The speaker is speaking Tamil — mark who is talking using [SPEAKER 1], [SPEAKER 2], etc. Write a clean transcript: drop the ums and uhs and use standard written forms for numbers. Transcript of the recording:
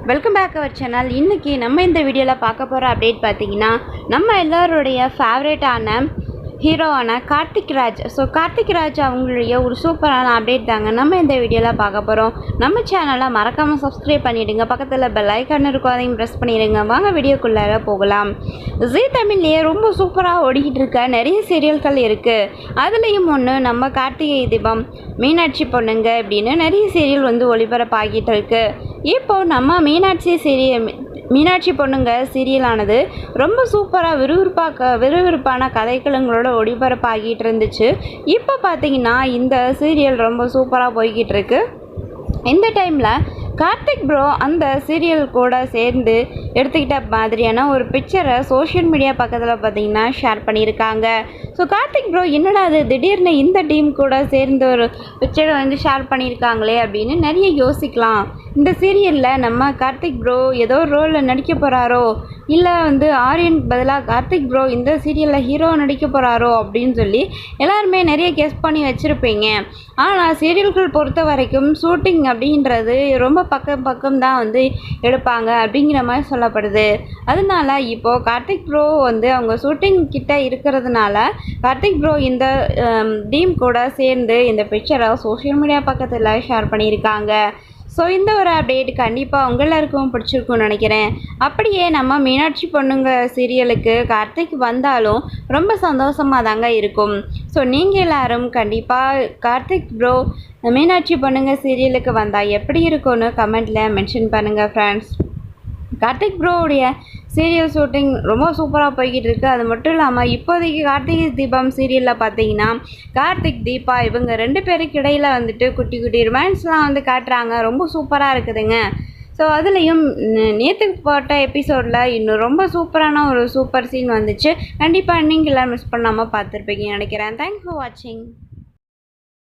[SPEAKER 1] Welcome back our channel. இன்றைக்கி நம்ம இந்த வீடியோவில் பார்க்க போகிற அப்டேட் பார்த்திங்கன்னா, நம்ம எல்லோருடைய ஃபேவரேட்டான ஹீரோவான கார்த்திக் ராஜ். கார்த்திக் ராஜ் அவங்களுடைய ஒரு சூப்பரான அப்டேட் தாங்க நம்ம இந்த வீடியோவில் பார்க்க போகிறோம். நம்ம சேனலை மறக்காமல் சப்ஸ்கிரைப் பண்ணிவிடுங்க. பக்கத்தில் பெல் ஐக்கான் இருக்கும், அதையும் ப்ரெஸ் பண்ணிடுங்க. வாங்க வீடியோக்குள்ளார போகலாம். ஜீ தமிழ்லேயே ரொம்ப சூப்பராக ஓடிக்கிட்டு இருக்க நிறைய சீரியல்கள் இருக்குது. அதுலேயும் ஒன்று நம்ம கார்த்திகை தீபம், மீனாட்சி பொண்ணுங்க அப்படின்னு நிறைய சீரியல் ஒளிபரப்பாகிட்டு இருக்கு. இப்போது நம்ம மீனாட்சி பொண்ணுங்க சீரியலானது ரொம்ப சூப்பராக விறுவிறுப்பான கதைக்களங்களோட ஒளிபரப்பாகிட்டு இருந்துச்சு. இப்போ பார்த்தீங்கன்னா இந்த சீரியல் ரொம்ப சூப்பராக போய்கிட்டு இருக்கு. இந்த டைமில் கார்த்திக் ப்ரோ அந்த சீரியல் கூட சேர்ந்து எடுத்துக்கிட்ட மாதிரியான ஒரு பிக்சரை சோஷியல் மீடியா பக்கத்தில் பார்த்திங்கன்னா ஷேர் பண்ணியிருக்காங்க. கார்த்திக் ப்ரோ என்னடா அது திடீர்னு இந்த டீம் கூட சேர்ந்து ஒரு பிக்சரை ஷேர் பண்ணியிருக்காங்களே அப்படின்னு நிறைய யோசிக்கலாம். இந்த சீரியலில் நம்ம கார்த்திக் ப்ரோ ஏதோ ஒரு ரோலில் நடிக்க போகிறாரோ, இல்லை ஆரியன் பதிலாக கார்த்திக் ப்ரோ இந்த சீரியலில் ஹீரோ நடிக்க போகிறாரோ அப்படின்னு சொல்லி எல்லாருமே நிறைய கெஸ் பண்ணி வச்சுருப்பீங்க. ஆனால் சீரியல்கள் பொறுத்த வரைக்கும் ஷூட்டிங் அப்படின்றது ரொம்ப பக்கம் தான் எடுப்பாங்க அப்படிங்கிற மாதிரி சொல்லப்படுது. அதனால இப்போது கார்த்திக் ப்ரோ அவங்க ஷூட்டிங் கிட்ட இருக்கிறதுனால கார்த்திக் ப்ரோ இந்த டீம் கூட சேர்ந்து இந்த பிக்சரை சோஷியல் மீடியா பக்கத்தில் ஷேர் பண்ணியிருக்காங்க. இந்த ஒரு அப்டேட் கண்டிப்பாக எல்லாருக்கும் பிடிச்சிருக்கும்னு நினைக்கிறேன். அப்படியே நம்ம மீனாட்சி பொண்ணுங்க சீரியலுக்கு கார்த்திக் வந்தாலும் ரொம்ப சந்தோஷமாக தாங்க இருக்கும். நீங்கள் எல்லோரும் கண்டிப்பாக கார்த்திக் ப்ரோ மீனாட்சி பொண்ணுங்க சீரியலுக்கு வந்தால் எப்படி இருக்கும்னு கமெண்ட்டில் மென்ஷன் பண்ணுங்கள் ஃப்ரெண்ட்ஸ். கார்த்திக் ப்ரோவுடைய சீரியல் ஷூட்டிங் ரொம்ப சூப்பராக போய்கிட்டு இருக்குது. அது மட்டும் இல்லாமல் இப்போதைக்கு கார்த்திகை தீபம் சீரியலில் பார்த்தீங்கன்னா கார்த்திக் தீபா இவங்க 2 பேருக்கு இடையில் குட்டி குட்டி ரொமான்ஸ்லாம் காட்டுறாங்க. ரொம்ப சூப்பராக இருக்குதுங்க. அதுலேயும் நேற்றுக்கு போட்ட எபிசோடில் இன்னும் ரொம்ப சூப்பரான ஒரு சூப்பர் சீன் வந்துச்சு. கண்டிப்பாக நீங்கள் எல்லாம் மிஸ் பண்ணாமல் பார்த்துருப்பீங்கன்னு நினைக்கிறேன். தேங்க்ஸ் ஃபார் வாட்சிங்.